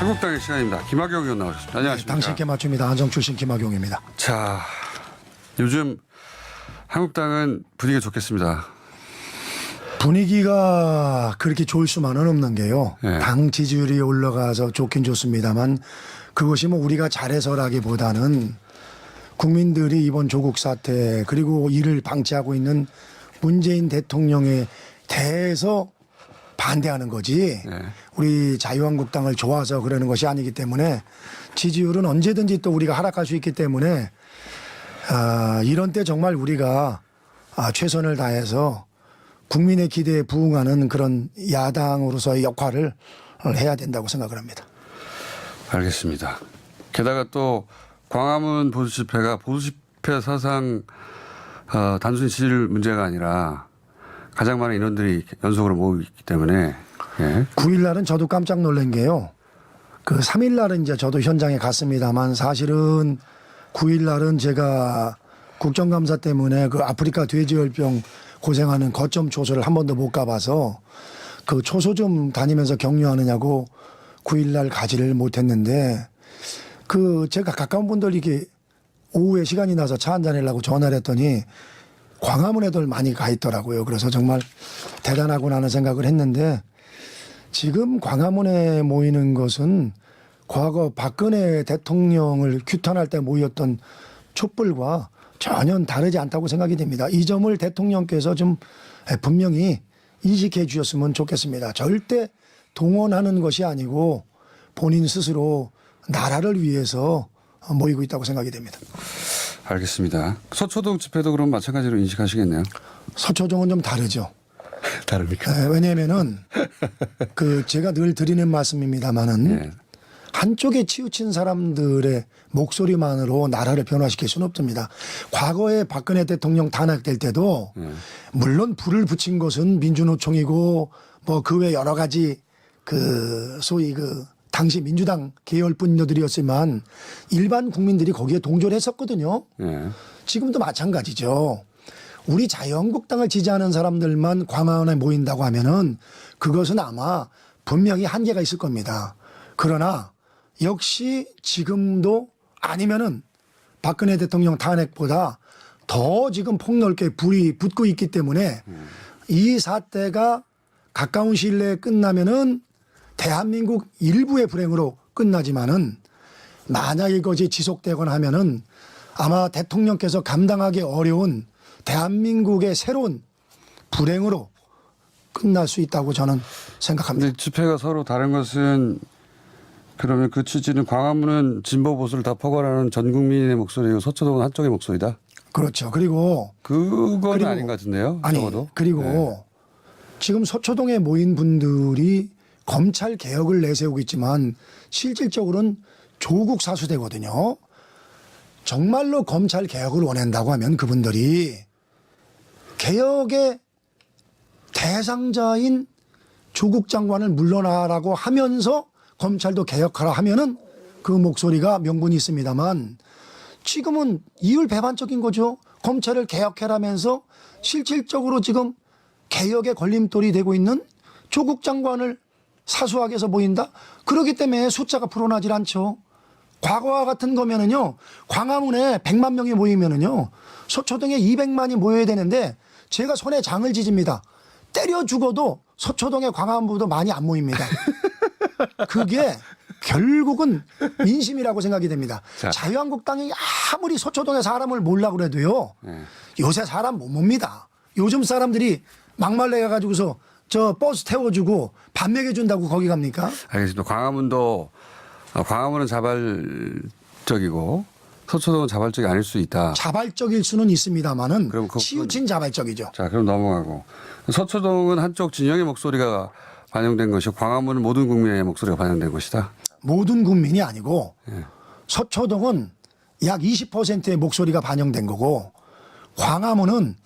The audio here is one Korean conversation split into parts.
한국당의 시간입니다. 김학용 의원 나오셨습니다. 안녕하십니까. 당신께 맞춥니다. 안정 출신 김학용입니다. 자, 요즘 한국당은 분위기가 좋겠습니다. 분위기가 그렇게 좋을 수만은 없는 게요. 네. 당 지지율이 올라가서 좋긴 좋습니다만 그것이 뭐 우리가 잘해서라기보다는 국민들이 이번 조국 사태 그리고 이를 방치하고 있는 문재인 대통령에 대해서 반대하는 거지 네. 우리 자유한국당을 좋아서 그러는 것이 아니기 때문에 지지율은 언제든지 또 우리가 하락할 수 있기 때문에 이런 때 정말 우리가 최선을 다해서 국민의 기대에 부응하는 그런 야당으로서의 역할을 해야 된다고 생각을 합니다. 알겠습니다. 게다가 또 광화문 보수집회가 보수집회 사상 단순히 지지율 문제가 아니라 가장 많은 인원들이 연속으로 모이고 있기 때문에 예. 9일 날은 저도 깜짝 놀란 게요. 그 3일 날은 이제 저도 현장에 갔습니다만 사실은 9일 날은 제가 국정감사 때문에 그 아프리카 돼지열병 고생하는 거점 초소를 한 번도 못 가봐서 그 초소 좀 다니면서 격려하느냐고 9일 날 가지를 못했는데 그 제가 가까운 분들 이게 오후에 시간이 나서 차 한잔 하려고 전화를 했더니 광화문에들 많이 가 있더라고요. 그래서 정말 대단하구나 하는 생각을 했는데 지금 광화문에 모이는 것은 과거 박근혜 대통령을 규탄할 때 모였던 촛불과 전혀 다르지 않다고 생각이 됩니다. 이 점을 대통령께서 좀 분명히 인식해 주셨으면 좋겠습니다. 절대 동원하는 것이 아니고 본인 스스로 나라를 위해서 모이고 있다고 생각이 됩니다. 알겠습니다. 서초동 집회도 그럼 마찬가지로 인식하시겠네요. 서초동은 좀 다르죠. 다릅니까? 왜냐하면은 그 제가 늘 드리는 말씀입니다만은 예. 한쪽에 치우친 사람들의 목소리만으로 나라를 변화시킬 수는 없습니다. 과거에 박근혜 대통령 탄핵될 때도 물론 불을 붙인 것은 민주노총이고 뭐 그 외 여러 가지 그 소위 그 당시 민주당 계열 분들이었지만 일반 국민들이 거기에 동조를 했었거든요. 예. 지금도 마찬가지죠. 우리 자유한국당을 지지하는 사람들만 광화문에 모인다고 하면은 그것은 아마 분명히 한계가 있을 겁니다. 그러나 역시 지금도 아니면은 박근혜 대통령 탄핵보다 더 지금 폭넓게 불이 붙고 있기 때문에 이 사태가 가까운 시일 내에 끝나면은 대한민국 일부의 불행으로 끝나지만은 만약 이것이 지속되거나 하면은 아마 대통령께서 감당하기 어려운 대한민국의 새로운 불행으로 끝날 수 있다고 저는 생각합니다. 근데 집회가 서로 다른 것은 그러면 그 취지는 광화문은 진보 보수를 다 포괄하는 전 국민의 목소리고 서초동은 한쪽의 목소리다. 그렇죠. 그리고 그건 아닌 것 같은데요. 아니 적어도. 그리고 네. 지금 서초동에 모인 분들이 검찰 개혁을 내세우고 있지만 실질적으로는 조국 사수되거든요. 정말로 검찰 개혁을 원한다고 하면 그분들이 개혁의 대상자인 조국 장관을 물러나라고 하면서 검찰도 개혁하라 하면은 그 목소리가 명분이 있습니다만 지금은 이율배반적인 거죠. 검찰을 개혁해라면서 실질적으로 지금 개혁의 걸림돌이 되고 있는 조국 장관을 사수하게 해서 보인다. 그렇기 때문에 숫자가 불어나질 않죠. 과거와 같은 거면은요, 광화문에 100만 명이 모이면은요, 서초동에 200만이 모여야 되는데 제가 손에 장을 지집니다. 때려 죽어도 서초동에 광화문보다 많이 안 모입니다. 그게 결국은 민심이라고 생각이 됩니다. 자. 자유한국당이 아무리 서초동에 사람을 몰라고 그래도요, 요새 사람 못 몹니다. 요즘 사람들이 막말내 가가지고서 저 버스 태워주고 밥 먹여준다고 거기 갑니까? 알겠습니다. 광화문은 자발적이고 서초동은 자발적이 아닐 수 있다. 자발적일 수는 있습니다만은 그럼 치우친 자발적이죠. 자, 그럼 넘어가고 서초동은 한쪽 진영의 목소리가 반영된 것이고 광화문은 모든 국민의 목소리가 반영된 것이다. 모든 국민이 아니고 서초동은 약 20%의 목소리가 반영된 거고 광화문은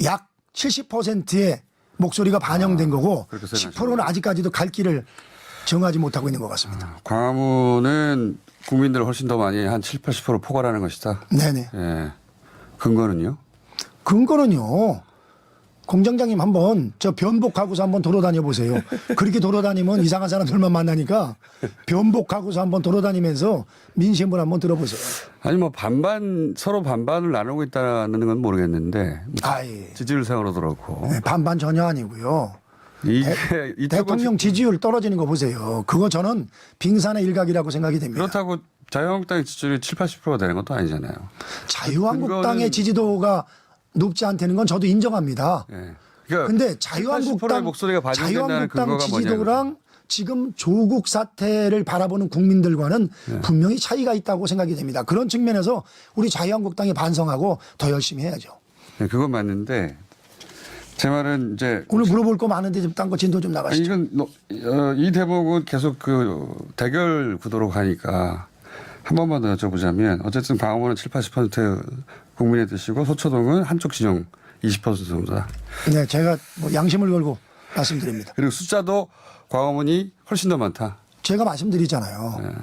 약 70%의 목소리가 반영된 거고 그렇게 생각하시는군요. 10%는 아직까지도 갈 길을 정하지 못하고 있는 것 같습니다. 광화문은 국민들 훨씬 더 많이 한 7, 80% 포괄하는 것이다. 네네. 예. 근거는요? 근거는요. 공장장님 한번 저 변복하고서 한번 돌아다녀 보세요. 그렇게 돌아다니면 이상한 사람들만 만나니까 변복하고서 한번 돌아다니면서 민심을 한번 들어보세요. 아니 뭐 반반 서로 반반을 나누고 있다는 건 모르겠는데 아이, 지지율상으로 그렇고 네, 반반 전혀 아니고요. 이게 이쪽은 대통령 지지율 떨어지는 거 보세요. 그거 저는 빙산의 일각이라고 생각이 됩니다. 그렇다고 자유한국당의 지지율이 7, 80%가 되는 것도 아니잖아요. 자유한국당의 지지도가 높지 않다는 건 저도 인정합니다. 예. 그러니까 근데 80%의 자유한국당 목소리가 반영된다는 자유한국당 근거가 지지도랑 지금 조국 사태를 바라보는 국민들과는 분명히 차이가 있다고 생각이 됩니다. 그런 측면에서 우리 자유한국당이 반성하고 더 열심히 해야죠. 네, 그건 맞는데 제 말은 이제 오늘 물어볼 거 많은데 좀 딴 거 진도 좀 나가시죠. 이건 이 대목은 계속 그 대결 구도로 가니까 한 번만 더 여쭤보자면 어쨌든 광화문은 7, 80% 국민의 뜻이고 서초동은 한쪽 진영 20% 정도다. 네, 제가 뭐 양심을 걸고 말씀드립니다. 그리고 숫자도 광화문이 훨씬 더 많다. 제가 말씀드리잖아요.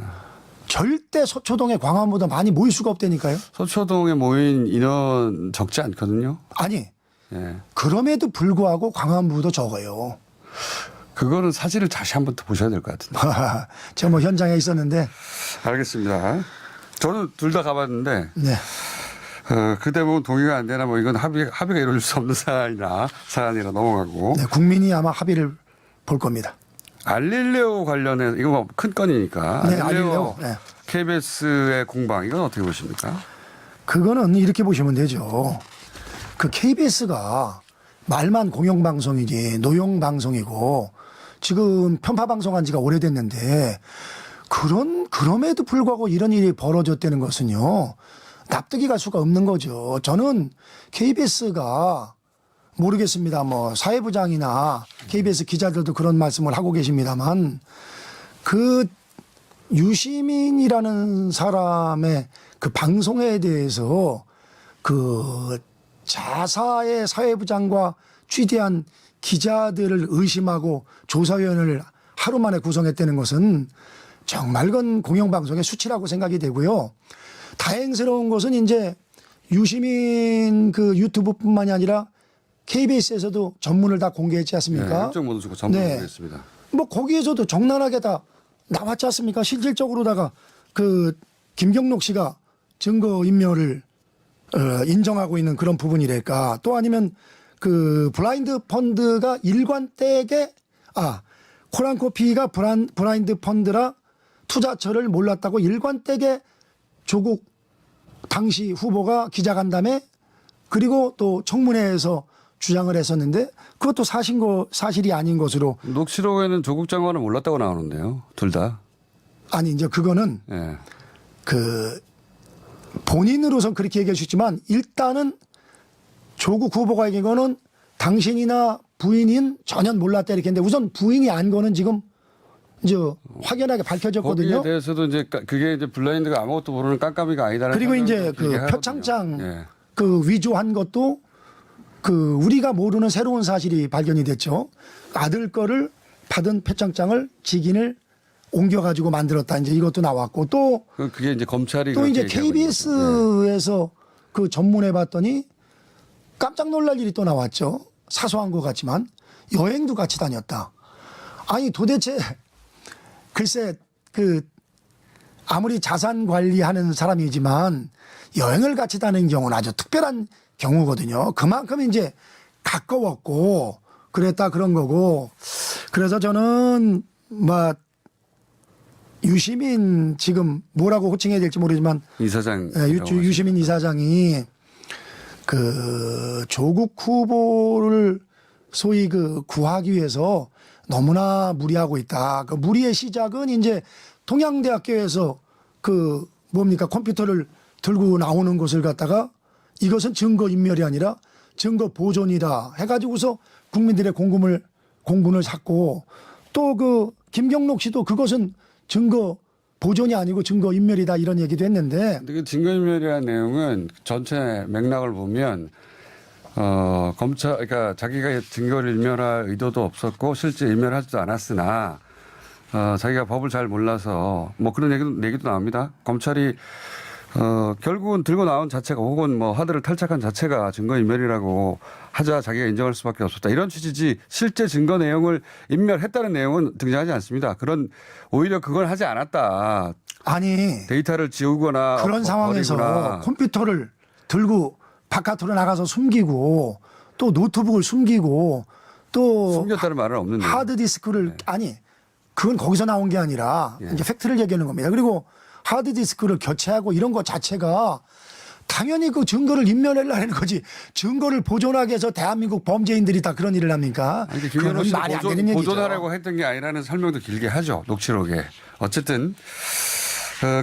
절대 서초동에 광화문보다 많이 모일 수가 없다니까요. 서초동에 모인 인원 적지 않거든요. 아니, 예. 그럼에도 불구하고 광화문보다 적어요. 그거는 사진을 다시 한 번 더 보셔야 될 것 같은데. 제가 뭐 현장에 있었는데. 알겠습니다. 저는 둘 다 가봤는데 네. 그 대목은 동의가 안 되나 뭐 이건 합의가 이루어질 수 없는 사안이라 넘어가고. 네, 국민이 아마 합의를 볼 겁니다. 알릴레오 관련해서 이거 뭐 큰 건이니까. 네, 알릴레오. 네. KBS의 공방 이건 어떻게 보십니까? 그거는 이렇게 보시면 되죠. 그 KBS가 말만 공영방송이지 노영방송이고 지금 편파방송한 지가 오래됐는데 그럼에도 불구하고 이런 일이 벌어졌다는 것은요. 납득이 갈 수가 없는 거죠. 저는 KBS가 모르겠습니다. 뭐 사회부장이나 KBS 기자들도 그런 말씀을 하고 계십니다만 그 유시민이라는 사람의 그 방송에 대해서 그 자사의 사회부장과 취재한 기자들을 의심하고 조사위원회를 하루 만에 구성했다는 것은 정말 그건 공영방송의 수치라고 생각이 되고요. 다행스러운 것은 이제 유시민 그 유튜브뿐만이 아니라 KBS에서도 전문을 다 공개했지 않습니까? 네, 일정 모두 주고 전문을 네. 공개했습니다. 뭐 거기에서도 정난하게 다 나왔지 않습니까? 실질적으로다가 그 김경록 씨가 증거인멸을 인정하고 있는 그런 부분이랄까. 또 아니면 그 블라인드 펀드가 일관되게 코란코피가 블라인드 펀드라 투자처를 몰랐다고 일관되게 조국 당시 후보가 기자간담회 그리고 또 청문회에서 주장을 했었는데 그것도 사실이 아닌 것으로. 녹취록에는 조국 장관은 몰랐다고 나오는데요. 둘 다. 아니 이제 그거는 예. 그 본인으로선 그렇게 얘기할 수 있지만 일단은 조국 후보가 얘기한 거는 당신이나 부인인 전혀 몰랐다 이렇게 했는데 우선 부인이 안 거는 지금 이제 확연하게 밝혀졌거든요. 거기에 대해서도 이제 그게 이제 블라인드가 아무것도 모르는 깜깜이가 아니다라는. 그리고 이제 설명도 그 길게 하거든요. 표창장 예. 그 위조한 것도 그 우리가 모르는 새로운 사실이 발견이 됐죠. 아들 거를 받은 표창장을 직인을 옮겨가지고 만들었다. 이제 이것도 나왔고 또 그게 이제 검찰이 또 이제 그렇게 얘기하고 있는 거죠. KBS에서 그 전문해 봤더니 깜짝 놀랄 일이 또 나왔죠. 사소한 것 같지만 여행도 같이 다녔다. 아니 도대체 글쎄 그 아무리 자산 관리하는 사람이지만 여행을 같이 다니는 경우는 아주 특별한 경우거든요. 그만큼 이제 가까웠고 그랬다 그런 거고. 그래서 저는 뭐 유시민 지금 뭐라고 호칭해야 될지 모르지만 이사장. 유시민 이사장이 그 조국 후보를 소위 그 구하기 위해서 너무나 무리하고 있다. 그 무리의 시작은 이제 동양대학교에서 그 뭡니까 컴퓨터를 들고 나오는 것을 갖다가 이것은 증거 인멸이 아니라 증거 보존이다 해가지고서 국민들의 공분을 샀고 또 그 김경록 씨도 그것은 증거 보존이 아니고 증거 인멸이다 이런 얘기도 했는데. 근데 그 증거인멸이라는 내용은 전체 맥락을 보면 검찰 그러니까 자기가 증거를 인멸할 의도도 없었고 실제 인멸하지도 않았으나 자기가 법을 잘 몰라서 뭐 그런 얘기도 나옵니다. 검찰이 결국은 들고 나온 자체가 혹은 뭐 하드를 탈착한 자체가 증거인멸이라고 하자 자기가 인정할 수밖에 없었다. 이런 취지지 실제 증거 내용을 인멸했다는 내용은 등장하지 않습니다. 오히려 그걸 하지 않았다. 아니 데이터를 지우거나 그런 상황에서 버리거나. 컴퓨터를 들고 바깥으로 나가서 숨기고 또 노트북을 숨기고 또 숨겼다는 말은 없는데. 하드디스크를 아니 그건 거기서 나온 게 아니라 예. 이제 팩트를 얘기하는 겁니다. 그리고 하드디스크를 교체하고 이런 것 자체가 당연히 그 증거를 인멸하려는 거지. 증거를 보존하기 위해서 대한민국 범죄인들이 다 그런 일을 합니까? 아니, 그건 김현우 씨 말이 안 되는 얘기죠. 보존하라고 했던 게 아니라는 설명도 길게 하죠. 녹취록에. 어쨌든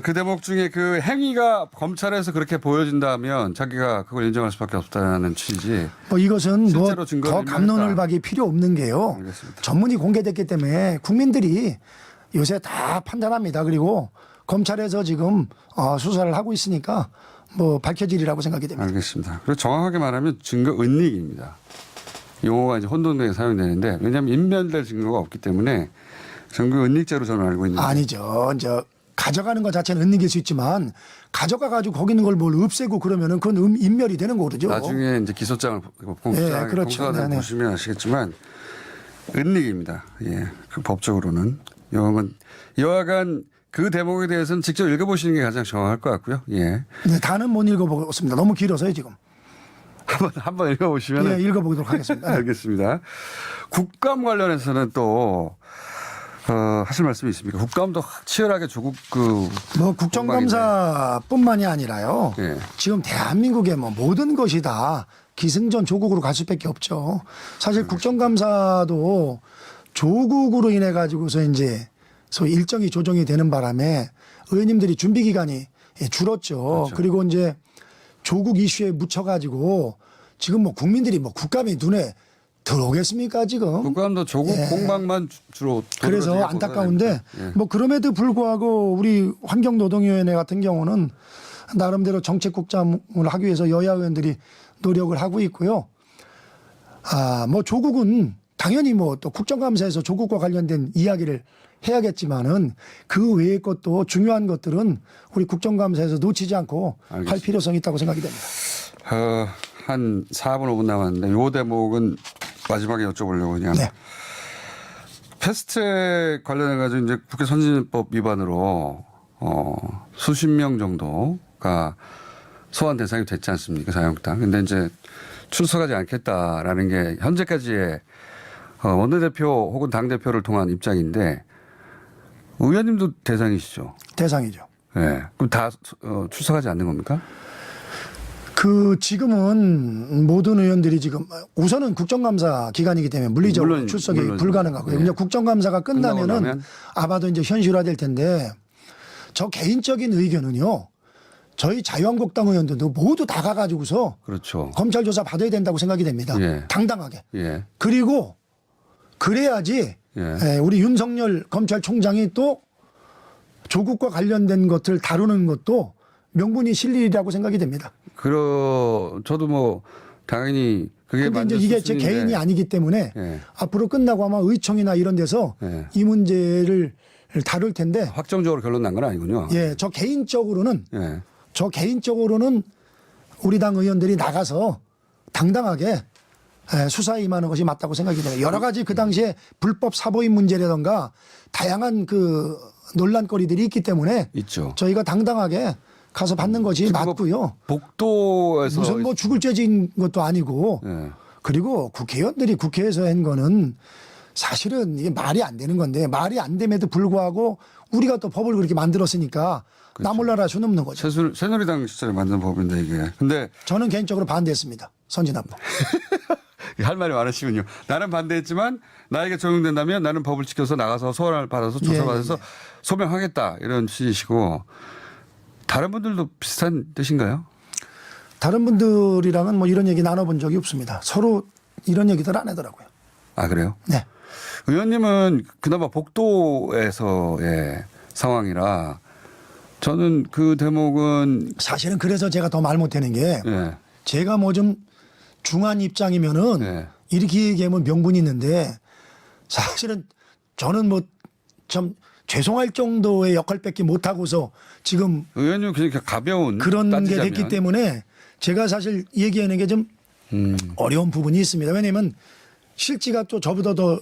그 대목 중에 그 행위가 검찰에서 그렇게 보여진다면 자기가 그걸 인정할 수밖에 없다는 취지. 뭐 이것은 뭐 실제로 증거를 더 감론을 인멸했다. 박이 필요 없는 게요. 알겠습니다. 전문이 공개됐기 때문에 국민들이 요새 다 판단합니다. 그리고 검찰에서 지금 수사를 하고 있으니까 뭐 밝혀지리라고 생각이 됩니다. 알겠습니다. 그리고 정확하게 말하면 증거 은닉입니다. 용어가 이제 혼돈되게 사용되는데 왜냐하면 인멸될 증거가 없기 때문에 증거 은닉죄로 저는 알고 있는데. 아니죠. 이제 가져가는 것 자체는 은닉일 수 있지만 가져가 가지고 거기 있는 걸 뭘 없애고 그러면은 그건 인멸이 되는 거죠. 나중에 이제 기소장을 공소장, 예, 그렇죠. 공소장을 네네. 보시면 아시겠지만 은닉입니다. 예, 그 법적으로는 여하간 그 대목에 대해서는 직접 읽어보시는 게 가장 정확할 것 같고요. 예, 네, 다는 못 읽어보겠습니다. 너무 길어서요 지금. 한번 읽어보시면. 예, 읽어보도록 하겠습니다. 알겠습니다. 국감 관련해서는 또 하실 말씀이 있습니까? 국감도 치열하게 조국 뭐 국정감사뿐만이 아니라요. 예. 지금 대한민국의 뭐 모든 것이 다 기승전 조국으로 갈 수밖에 없죠. 사실 국정감사도 조국으로 인해 가지고서 이제 소위 일정이 조정이 되는 바람에 의원님들이 준비 기간이 줄었죠. 그렇죠. 그리고 이제 조국 이슈에 묻혀가지고 지금 뭐 국민들이 뭐 국감이 눈에 들어오겠습니까 지금? 국감도 조국 예. 공방만 주로. 그래서 도드라지게 안타까운데 보도가 됩니다. 뭐 그럼에도 불구하고 우리 환경노동위원회 같은 경우는 나름대로 정책국장을 하기 위해서 여야 의원들이 노력을 하고 있고요. 뭐 조국은 당연히 뭐 또 국정감사에서 조국과 관련된 이야기를 해야겠지만은 그 외의 것도 중요한 것들은 우리 국정감사에서 놓치지 않고 할 알겠습니다. 필요성이 있다고 생각이 됩니다. 한 4분 5분 남았는데 이 대목은 마지막에 여쭤보려고 그냥. 네. 패스트트랙 관련해 가지고 이제 국회 선진법 위반으로 수십 명 정도가 소환 대상이 됐지 않습니까? 자유한국당. 근데 이제 출석하지 않겠다라는 게 현재까지의 원내대표 혹은 당대표를 통한 입장인데 의원님도 대상이시죠? 대상이죠. 네. 그럼 다 출석하지 않는 겁니까? 지금은 모든 의원들이 지금 우선은 국정감사 기간이기 때문에 물리적으로 출석이 불가능하고요. 네. 이제 국정감사가 끝나고 끝나면은 나면? 아마도 이제 현실화될 텐데 저 개인적인 의견은요. 저희 자유한국당 의원들도 모두 다 가가지고서 그렇죠. 검찰 조사 받아야 된다고 생각이 됩니다. 예. 당당하게. 예. 그리고 그래야지 예. 우리 윤석열 검찰총장이 또 조국과 관련된 것을 다루는 것도 명분이 실리라고 생각이 됩니다. 저도 뭐 당연히 그게 근데 맞는 이제 이게 제 수순인데. 개인이 아니기 때문에 예. 앞으로 끝나고 아마 의총이나 이런 데서 예. 이 문제를 다룰 텐데 확정적으로 결론 난 건 아니군요. 예, 저 개인적으로는 예. 우리 당 의원들이 나가서 당당하게 수사에 임하는 것이 맞다고 생각이 돼요. 여러 가지 그 당시에 불법 사보임 문제라던가 다양한 그 논란거리들이 있기 때문에 있죠. 저희가 당당하게 가서 받는 것이 지금 뭐 맞고요. 복도에서 무슨 뭐 죽을 죄진 것도 아니고 예. 그리고 국회의원들이 국회에서 한 거는 사실은 이게 말이 안 되는 건데 말이 안 됨에도 불구하고 우리가 또 법을 그렇게 만들었으니까 나 몰라라 수 넘는 거죠. 새누리당 시절에 만든 법인데 이게. 근데 저는 개인적으로 반대했습니다. 선진화법. 할 말이 많으시군요. 나는 반대했지만 나에게 적용된다면 나는 법을 지켜서 나가서 소환을 받아서 조사받아서 소명하겠다 이런 취지시고 다른 분들도 비슷한 뜻인가요? 다른 분들이랑은 뭐 이런 얘기 나눠본 적이 없습니다. 서로 이런 얘기들 안 하더라고요. 아 그래요? 네. 의원님은 그나마 복도에서의 상황이라 저는 그 대목은 사실은 그래서 제가 더 말 못하는 게 예. 제가 뭐 좀 중한 입장이면은 네. 이렇게 얘기하면 명분이 있는데 사실은 저는 뭐 좀 죄송할 정도의 역할밖에 못하고서 지금 의원님 그냥 가벼운 그런 게 따지자면. 됐기 때문에 제가 사실 얘기하는 게 좀 어려운 부분이 있습니다. 왜냐하면 실지가 또 저보다 더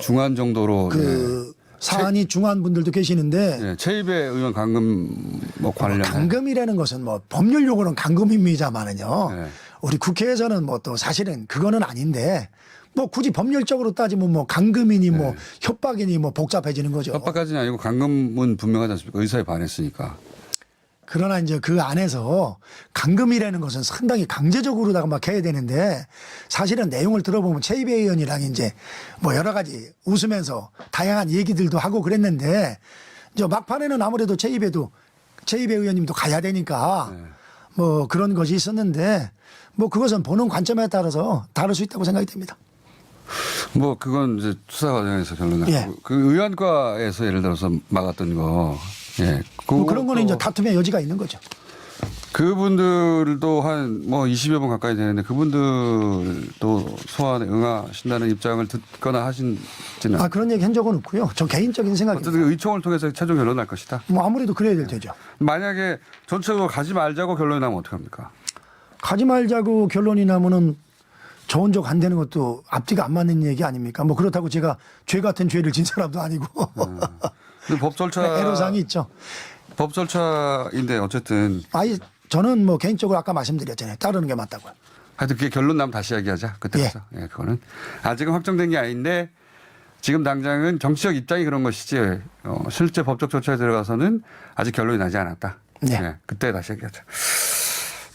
중한 정도로 그 사안이 중한 분들도 계시는데 네, 최입의 의원 감금 뭐 관련 감금이라는 것은 뭐 법률 용어는 감금입니다만은요. 네. 우리 국회에서는 뭐 또 사실은 그거는 아닌데 뭐 굳이 법률적으로 따지면 뭐 감금이니 뭐 협박이니 뭐 복잡해지는 거죠. 협박까지는 아니고 감금은 분명하지 않습니까? 의사에 반했으니까. 그러나 이제 그 안에서 감금이라는 것은 상당히 강제적으로다가 막 해야 되는데 사실은 내용을 들어보면 최입의 의원이랑 이제 뭐 여러 가지 웃으면서 다양한 얘기들도 하고 그랬는데 이제 막판에는 아무래도 최입의 의원님도 가야 되니까 뭐 그런 것이 있었는데 뭐 그것은 보는 관점에 따라서 다를 수 있다고 생각이 됩니다. 뭐 그건 이제 수사 과정에서 결론 나고 예. 그 의원과에서 예를 들어서 막았던 거. 예. 뭐 그런 거는 그것도 이제 다툼의 여지가 있는 거죠. 그분들도 한 뭐 20여 분 가까이 되는데 그분들도 소환에 응하신다는 입장을 듣거나 하신지는 아 그런 얘기 한 적은 없고요. 저 개인적인 생각입니다. 어쨌든 의총을 통해서 최종 결론 날 것이다. 뭐 아무래도 그래야 될 테죠. 만약에 전체적으로 가지 말자고 결론이 나면 어떡합니까? 가지 말자고 결론이 나면은 저 혼자 간다는 것도 앞뒤가 안 맞는 얘기 아닙니까? 뭐 그렇다고 제가 죄 같은 죄를 진 사람도 아니고 근데 법 절차 애로사항이 있죠. 법 절차인데 어쨌든 아니 저는 뭐 개인적으로 아까 말씀드렸잖아요. 따르는 게 맞다고요. 하여튼 그게 결론 나면 다시 이야기하자. 그때부터. 예, 그거는 아직은 확정된 게 아닌데 지금 당장은 정치적 입장이 그런 것이지 실제 법적 절차에 들어가서는 아직 결론이 나지 않았다. 네. 예, 그때 다시 얘기하자.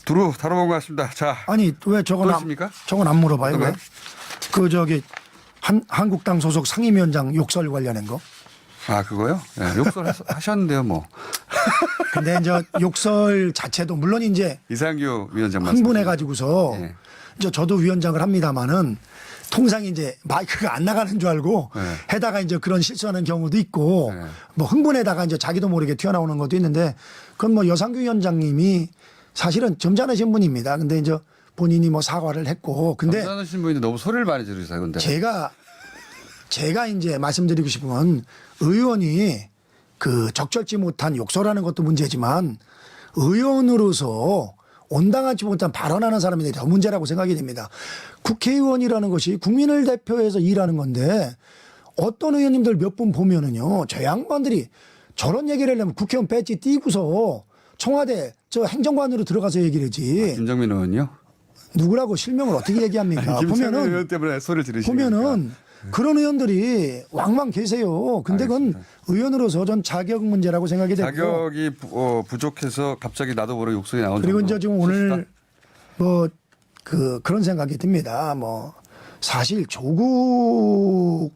두루 다뤄본 것 같습니다. 자, 아니 왜 또 있습니까? 저건 안 물어봐요? 어떤 왜? 거요? 그 저기 한국당 소속 상임위원장 욕설 관련한 거. 아 그거요? 예, 욕설 하셨는데요, 뭐 근데 이제 욕설 자체도 물론 이제 이상규 위원장 말씀. 흥분해 가지고서 예. 이제 저도 위원장을 합니다마는 통상 이제 마이크가 안 나가는 줄 알고 네. 해다가 이제 그런 실수하는 경우도 있고 네. 뭐 흥분에다가 이제 자기도 모르게 튀어나오는 것도 있는데 그건 뭐 여상규 위원장님이 사실은 점잖으신 분입니다. 근데 이제 본인이 뭐 사과를 했고 근데 남자신 분인데 너무 소리를 많이 지르세요, 근데. 제가 이제 말씀드리고 싶은 건 의원이 그 적절치 못한 욕설하는 것도 문제지만 의원으로서 온당하지 못한 발언하는 사람이 더 문제라고 생각이 됩니다. 국회의원이라는 것이 국민을 대표해서 일하는 건데 어떤 의원님들 몇 분 보면은요. 저 양반들이 저런 얘기를 하려면 국회의원 배지 띄고서 청와대 저 행정관으로 들어가서 얘기를 하지. 김정민 의원이요? 누구라고 실명을 어떻게 얘기합니까? 김정민 의원 때문에 소리를 지르시니까. 보면은 그런 의원들이 왕왕 계세요. 근데 그건 알겠습니다. 의원으로서 전 자격 문제라고 생각이 되고 자격이 부족해서 갑자기 나도 모르게 욕설이 나온 그리고 정도. 이제 지금 오늘 뭐 그런 생각이 듭니다. 뭐 사실 조국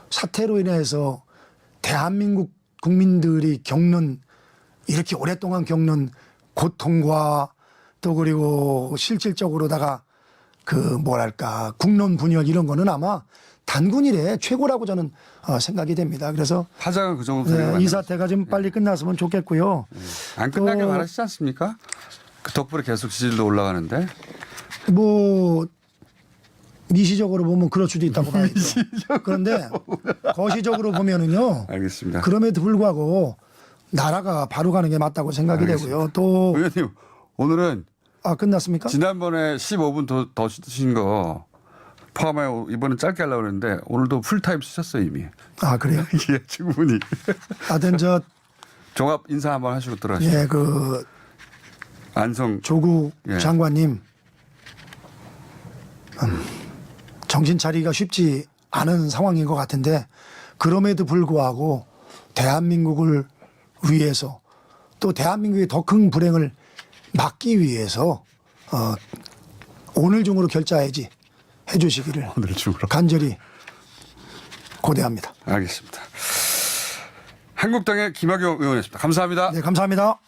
사태로 인해서 대한민국 국민들이 겪는 이렇게 오랫동안 겪는 고통과 또 그리고 실질적으로다가 그 뭐랄까 국론 분열 이런 거는 아마 단군 이래 최고라고 저는 생각이 됩니다. 그래서 파장은 그 정도 네, 되는 이 사태가 좀 빨리 끝났으면 좋겠고요. 안 끝나게 또 말하시지 않습니까? 그 덕분에 계속 지지율도 올라가는데. 뭐 미시적으로 보면 그럴 수도 있다고 봐야죠. 그런데 거시적으로 보면은요. 알겠습니다. 그럼에도 불구하고 나라가 바로 가는 게 맞다고 생각이 되고요. 또 의원님 오늘은 끝났습니까? 지난번에 15분 더 쓰신 거 포함하여 이번엔 짧게 하려고 그랬는데 오늘도 풀타임 쓰셨어요 이미. 아 그래요? 예, 충분히. 하여튼 저 종합 인사 한번 하시고 들어가시죠. 예, 그 안성 조국 예. 장관님 정신 차리기가 쉽지 않은 상황인 것 같은데 그럼에도 불구하고 대한민국을 위해서 또 대한민국의 더 큰 불행을 막기 위해서 오늘 중으로 결자해지 해주시기를 오늘 중으로. 간절히 고대합니다. 알겠습니다. 한국당의 김학용 의원이었습니다. 감사합니다. 네, 감사합니다.